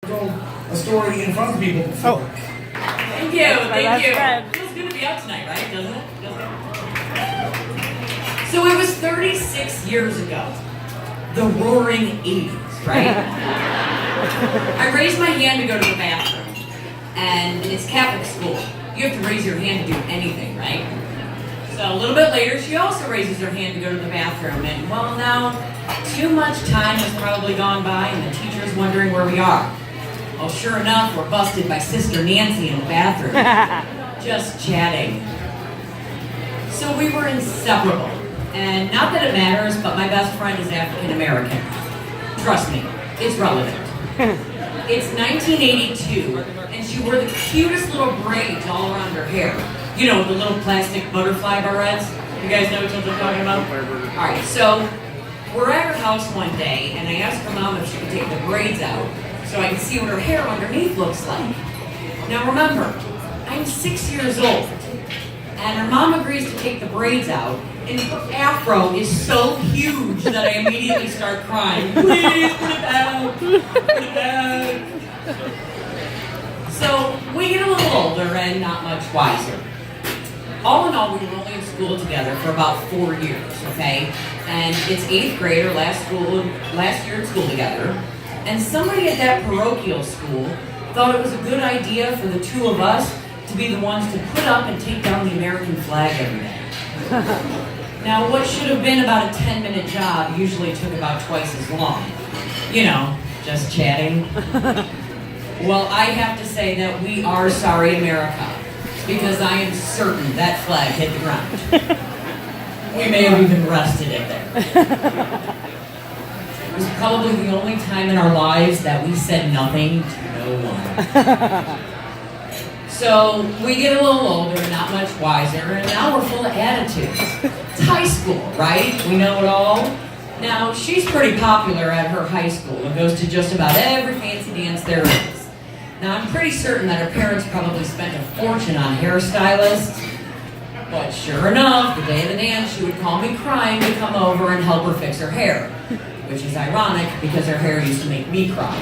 told a story in front of people before. Thank you, thank you. Friend. Feels good to be out tonight, right? Doesn't it? So it was 36 years ago. The roaring 80s, right? I raised my hand to go to the bathroom. And it's Catholic school. You have to raise your hand to do anything, right? So a little bit later, she also raises her hand to go to the bathroom. And well, now, too much time has probably gone by and the teacher's wondering where we are. Well, sure enough, we're busted by Sister Nancy in the bathroom. Just chatting. So we were inseparable. And not that it matters, but my best friend is African American. Trust me, it's relevant. It's 1982, and she wore the cutest little braids all around her hair. You know, the little plastic butterfly barrettes. You guys know what I'm talking about? Alright, so we're at her house one day, and I asked her mom if she could take the braids out so I could see what her hair underneath looks like. Now remember, I'm 6 years old, and her mom agrees to take the braids out, and her afro is so huge that I immediately start crying. Please put it back! Put it back! So we get a little older and not much wiser. All in all, we were only in school together for about 4 years, okay? And it's 8th grade, or last year in school together. And somebody at that parochial school thought it was a good idea for the two of us to be the ones to put up and take down the American flag every day. Now, what should have been about a 10-minute job usually took about twice as long. You know, just chatting. Well, I have to say that we are sorry, America, because I am certain that flag hit the ground. We may have even rested it there. It was probably the only time in our lives that we said nothing to no one. So we get a little older, not much wiser, and now we're full of attitudes. It's high school, right? We know it all. Now, she's pretty popular at her high school and goes to just about every fancy dance there is. Now, I'm pretty certain that her parents probably spent a fortune on hairstylists, but sure enough, the day of the dance, she would call me crying to come over and help her fix her hair, which is ironic because her hair used to make me cry.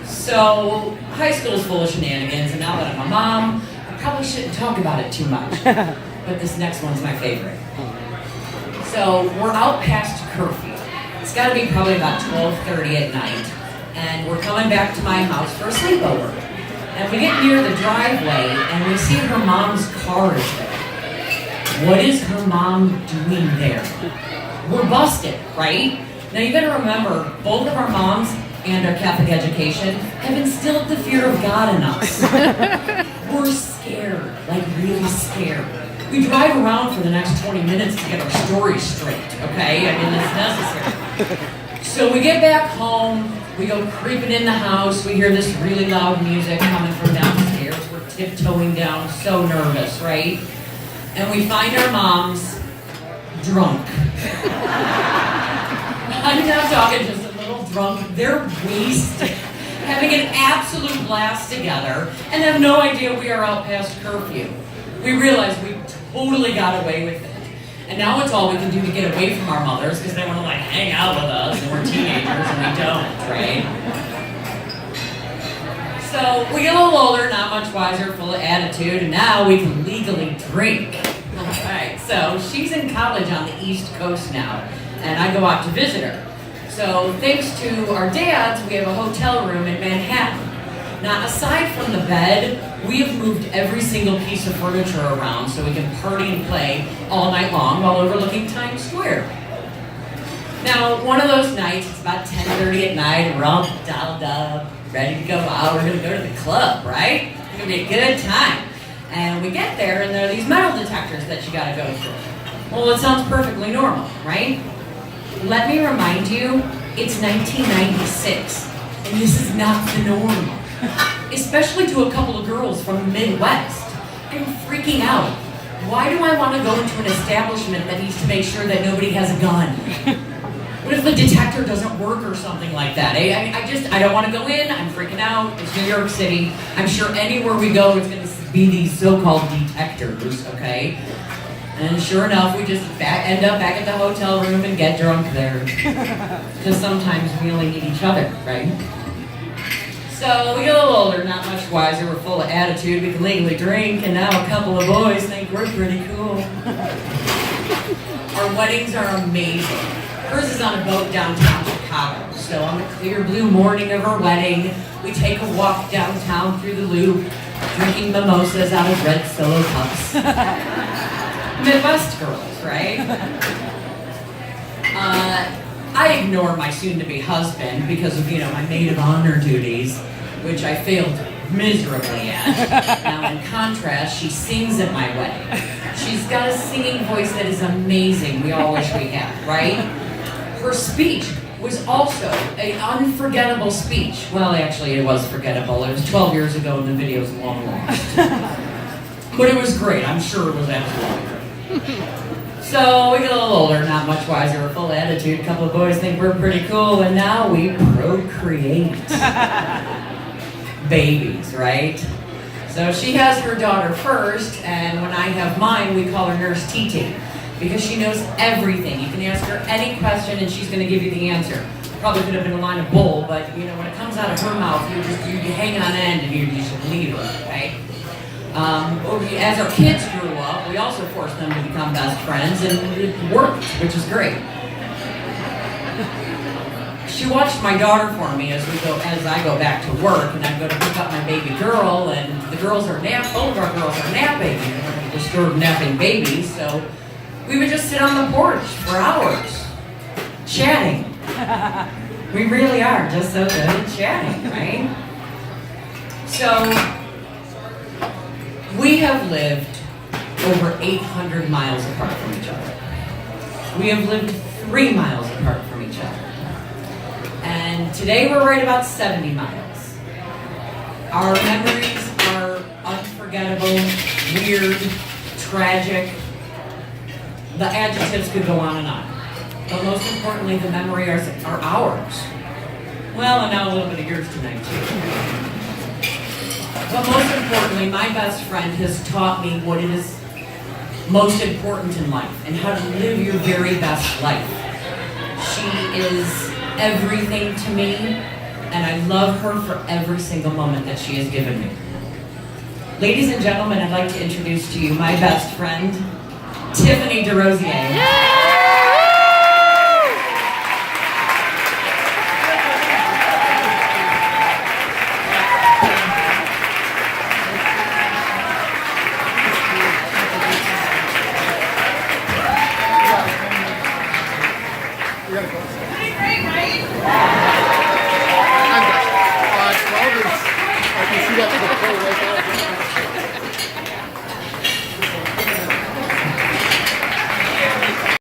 So, high school is full of shenanigans, and now that I'm a mom, I probably shouldn't talk about it too much. But this next one's my favorite. So, we're out past curfew. It's gotta be probably about 12:30 at night, and we're coming back to my house for a sleepover. And we get near the driveway, and we see her mom's car is there. What is her mom doing there? We're busted, right? Now you gotta remember, both of our moms and our Catholic education have instilled the fear of God in us. We're scared, like really scared. We drive around for the next 20 minutes to get our stories straight, okay? I mean, it's necessary. So we get back home, we go creeping in the house, we hear this really loud music coming from downstairs. We're tiptoeing down, so nervous, right? And we find our moms drunk. I'm not talking just a little drunk, they're wasted, having an absolute blast together, and have no idea we are out past curfew. We realize we totally got away with it. And now it's all we can do to get away from our mothers, because they want to like hang out with us, and we're teenagers and we don't, right? So we get a little older, not much wiser, full of attitude, and now we can legally drink. Alright, so she's in college on the East Coast now, and I go out to visit her. So thanks to our dads, we have a hotel room in Manhattan. Now aside from the bed, we have moved every single piece of furniture around so we can party and play all night long while overlooking Times Square. Now one of those nights, it's about 10:30 at night, and we're all dolled up, ready to go out. We're gonna go to the club, right? It's gonna be a good time. And we get there, and there are these metal detectors that you gotta go through. Well, it sounds perfectly normal, right? Let me remind you, it's 1996, and this is not the norm. Especially to a couple of girls from the Midwest. I'm freaking out. Why do I want to go into an establishment that needs to make sure that nobody has a gun? What if the detector doesn't work or something like that? I don't want to go in, I'm freaking out, it's New York City. I'm sure anywhere we go, it's going to be these so-called detectors, okay? And sure enough, we just end up back at the hotel room and get drunk there. Because sometimes we only need each other, right? So we get a little older, not much wiser. We're full of attitude. We can legally drink, and now a couple of boys think we're pretty cool. Our weddings are amazing. Hers is on a boat downtown Chicago. So on the clear blue morning of our wedding, we take a walk downtown through the loop, drinking mimosas out of red Solo cups. Midwest girls, right? I ignore my soon-to-be husband because of, my maid of honor duties, which I failed miserably at. Now, in contrast, she sings at my wedding. She's got a singing voice that is amazing. We all wish we had, right? Her speech was also an unforgettable speech. Well, actually, it was forgettable. It was 12 years ago, and the video's long lost. But it was great. I'm sure it was absolutely great. So we get a little older, not much wiser, we're full of attitude. A couple of boys think we're pretty cool, and now we procreate. Babies, right? So she has her daughter first, and when I have mine, we call her Nurse TT, because she knows everything. You can ask her any question, and she's going to give you the answer. Probably could have been a line of bull, but when it comes out of her mouth, you hang on end and you just believe her, right? As our kids grew up, we also forced them to become best friends, and it worked, which is great. She watched my daughter for me as I go back to work, and I go to pick up my baby girl, and the girls are both of our girls are napping, and we're still napping babies, so we would just sit on the porch for hours, chatting. We really are just so good at chatting, right? So, we have lived over 800 miles apart from each other. We have lived 3 miles apart from each other. And today we're right about 70 miles. Our memories are unforgettable, weird, tragic. The adjectives could go on and on. But most importantly, the memories are ours. Well, and now a little bit of yours tonight, too. But most importantly, my best friend has taught me what is most important in life and how to live your very best life. She is everything to me, and I love her for every single moment that she has given me. Ladies and gentlemen, I'd like to introduce to you my best friend, Tiffany DeRosier.